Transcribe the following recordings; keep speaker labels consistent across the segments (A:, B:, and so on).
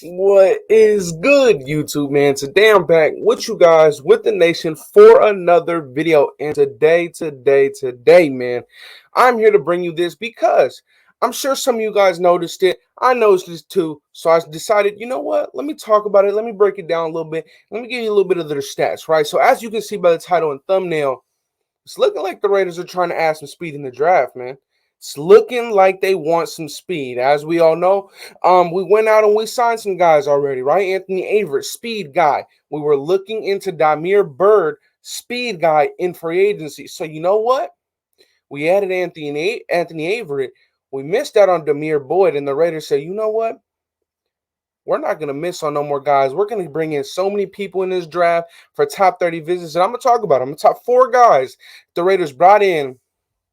A: What is good, YouTube, man? Today I'm back with you guys, with the nation, for another video. And today, man, I'm here to bring you this because I'm sure some of you guys noticed it. I noticed this too. So I decided, you know what? Let me talk about it. Let me break it down a little bit. Let me give you a little bit of their stats, right? So as you can see by the title and thumbnail, it's looking like the Raiders are trying to add some speed in the draft, man. It's looking like they want some speed. As we all know, we went out and we signed some guys already, right? Anthony Averett, speed guy. We were looking into Damir Boyd, speed guy, in free agency. So you know what? We added Anthony Averett. We missed out on Damir Boyd, and the Raiders said, you know what? We're not going to miss on no more guys. We're going to bring in so many people in this draft for top 30 visits. And I'm going to talk about them. The top 4 guys the Raiders brought in.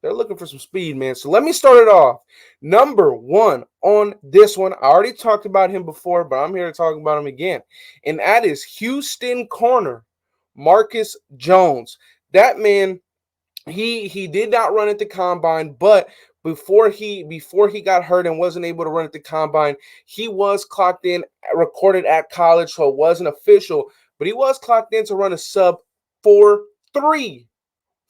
A: They're looking for some speed, man. So let me start it off. Number 1 on this one. I already talked about him before, but I'm here to talk about him again. And that is Houston corner, Marcus Jones. That man, he did not run at the combine, but before he got hurt and wasn't able to run at the combine, he was clocked in, recorded at college, so it wasn't official, but he was clocked in to run a sub 4.3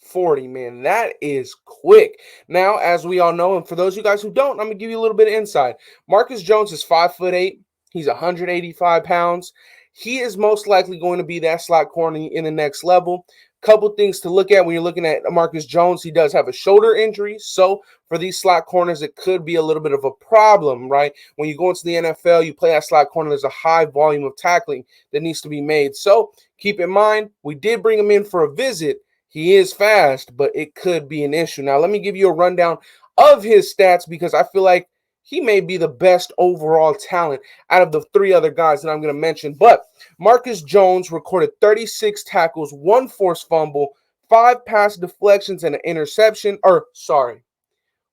A: 40, man. That is quick. Now, as we all know, and for those of you guys who don't, I'm gonna give you a little bit of insight. Marcus Jones is 5'8". He's 185 pounds. He is most likely going to be that slot corner in the next level. Couple things to look at when you're looking at Marcus Jones. He does have a shoulder injury, so for these slot corners, it could be a little bit of a problem, right? When you go into the NFL, you play at slot corner, there's a high volume of tackling that needs to be made. So keep in mind, we did bring him in for a visit. He is fast, but it could be an issue. Now, let me give you a rundown of his stats because I feel like he may be the best overall talent out of the 3 other guys that I'm going to mention. But Marcus Jones recorded 36 tackles, 1 forced fumble, 5 pass deflections, and an interception.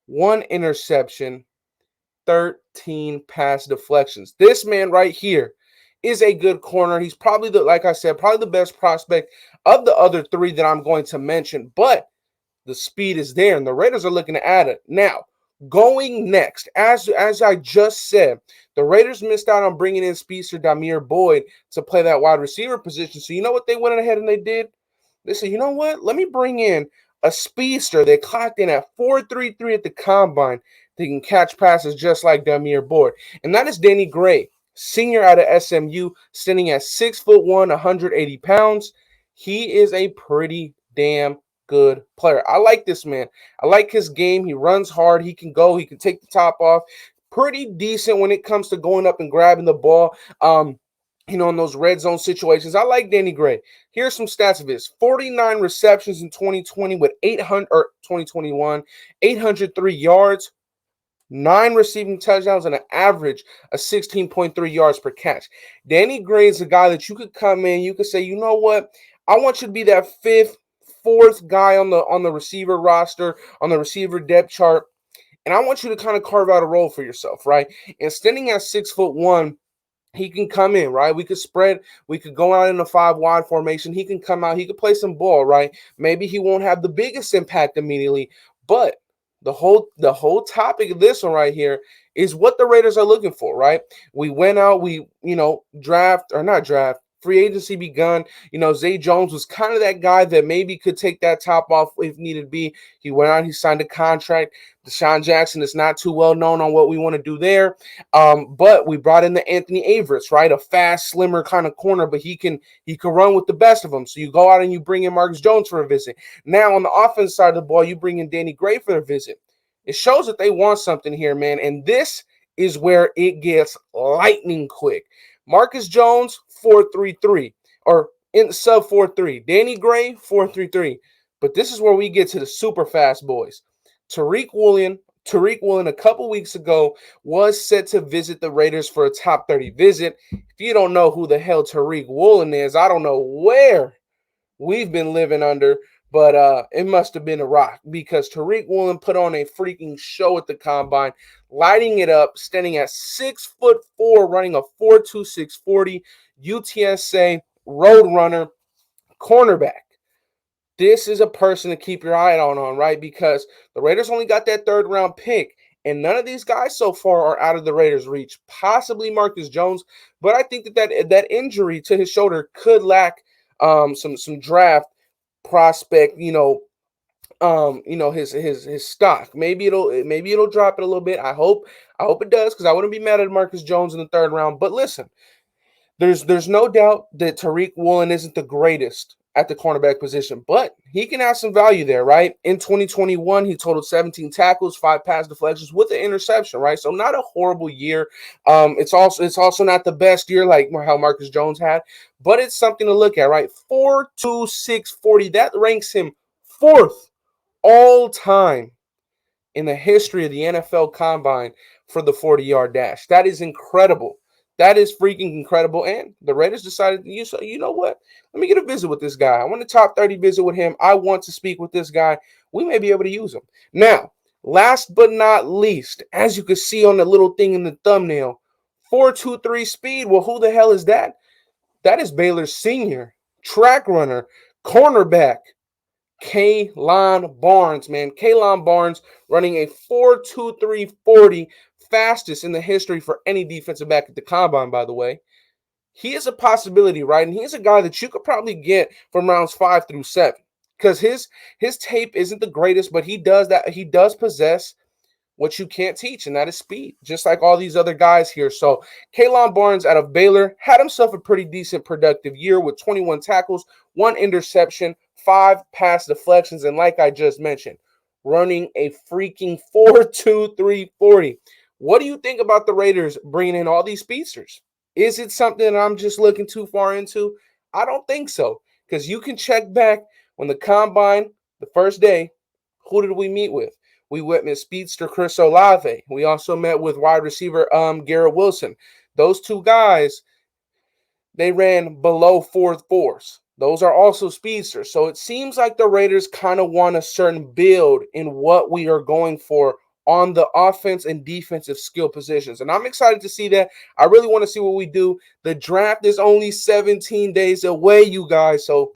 A: 1 interception, 13 pass deflections. This man right here is a good corner. He's probably like I said, probably the best prospect of the other 3 that I'm going to mention, but the speed is there, and the Raiders are looking to add it. Now, going next, as I just said, the Raiders missed out on bringing in speedster Damir Boyd to play that wide receiver position. So you know what they went ahead and they did? They said, you know what? Let me bring in a speedster. They clocked in at 4.33 at the combine. They can catch passes just like Damir Boyd, and that is Danny Gray, senior out of SMU, standing at 6'1", 180 pounds. He is a pretty damn good player. I like this man. I like his game. He runs hard. He can go. He can take the top off. Pretty decent when it comes to going up and grabbing the ball. In those red zone situations. I like Danny Gray. Here's some stats of his: 49 receptions in 2020 with 2021, 803 yards. 9 receiving touchdowns and an average of 16.3 yards per catch. Danny Gray is a guy that you could come in, you could say, you know what? I want you to be that 5th, 4th guy on the receiver roster, on the receiver depth chart, and I want you to kind of carve out a role for yourself, right? And standing at 6'1", he can come in, right? We could spread. We could go out in a 5 wide formation. He can come out. He could play some ball, right? Maybe he won't have the biggest impact immediately, but the whole topic of this one right here is what the Raiders are looking for, right? We went out, free agency begun. Zay Jones was kind of that guy that maybe could take that top off if needed be. He went out, he signed a contract. Deshaun Jackson is not too well known on what we want to do there. But we brought in the Anthony Averett, right? A fast, slimmer kind of corner, but he can run with the best of them. So you go out and you bring in Marcus Jones for a visit. Now on the offense side of the ball, you bring in Danny Gray for a visit. It shows that they want something here, man. And this is where it gets lightning quick. Marcus Jones, 4.33, or in sub 4.3. Danny Gray, 4.33. But this is where we get to the super fast boys. Tariq Woolen a couple weeks ago was set to visit the Raiders for a top 30 visit. If you don't know who the hell Tariq Woolen is, I don't know where we've been living under, but it must have been a rock, because Tariq Woolen put on a freaking show at the combine, lighting it up, standing at 6'4", running a 4.26 40, UTSA road runner, cornerback. this is a person to keep your eye on, right? Because the Raiders only got that third round pick, and none of these guys so far are out of the Raiders' reach. Possibly Marcus Jones, but I think that injury to his shoulder could lack some draft prospect, his stock. Maybe it'll drop it a little bit. I hope it does, because I wouldn't be mad at Marcus Jones in the third round. But listen, there's no doubt that Tariq Woolen isn't the greatest at the cornerback position, but he can have some value there, right? In 2021, he totaled 17 tackles, 5 pass deflections with an interception, right? So not a horrible year. It's also not the best year like how Marcus Jones had, but it's something to look at, right? 4.26 40. That ranks him fourth all time in the history of the NFL Combine for the 40-yard dash. That is incredible. That is freaking incredible. And the Raiders decided, you know what? Let me get a visit with this guy. I want a top 30 visit with him. I want to speak with this guy. We may be able to use him. Now, last but not least, as you can see on the little thing in the thumbnail, 4.23 speed. Well, who the hell is that? That is Baylor's senior track runner, cornerback, Lon Barnes, man. Lon Barnes running a 4.23 40, fastest in the history for any defensive back at the combine, by the way. He is a possibility, right? And he's a guy that you could probably get from rounds 5 through 7, because his tape isn't the greatest, but he does possess what you can't teach, and that is speed, just like all these other guys here. So Lon Barnes out of Baylor had himself a pretty decent productive year with 21 tackles, 1 interception, 5 pass deflections, and like I just mentioned, running a freaking 4.23 40. What do you think about the Raiders bringing in all these speedsters? Is it something that I'm just looking too far into? I don't think so, because you can check back when the combine, the first day, who did we meet with? We witnessed speedster Chris Olave. We also met with wide receiver Garrett Wilson. Those two guys, they ran below 4.4s. Those are also speedsters. So it seems like the Raiders kind of want a certain build in what we are going for on the offense and defensive skill positions. And I'm excited to see that. I really want to see what we do. The draft is only 17 days away, you guys. So,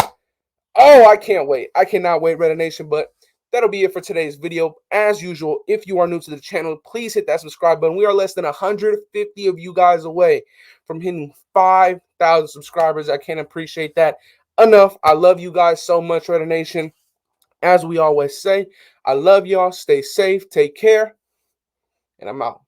A: I can't wait. I cannot wait, Raider Nation. But that'll be it for today's video. As usual, if you are new to the channel, please hit that subscribe button. We are less than 150 of you guys away from hitting 5,000 subscribers. I can't appreciate that enough. I love you guys so much, Raider Nation. As we always say, I love y'all. Stay safe. Take care. And I'm out.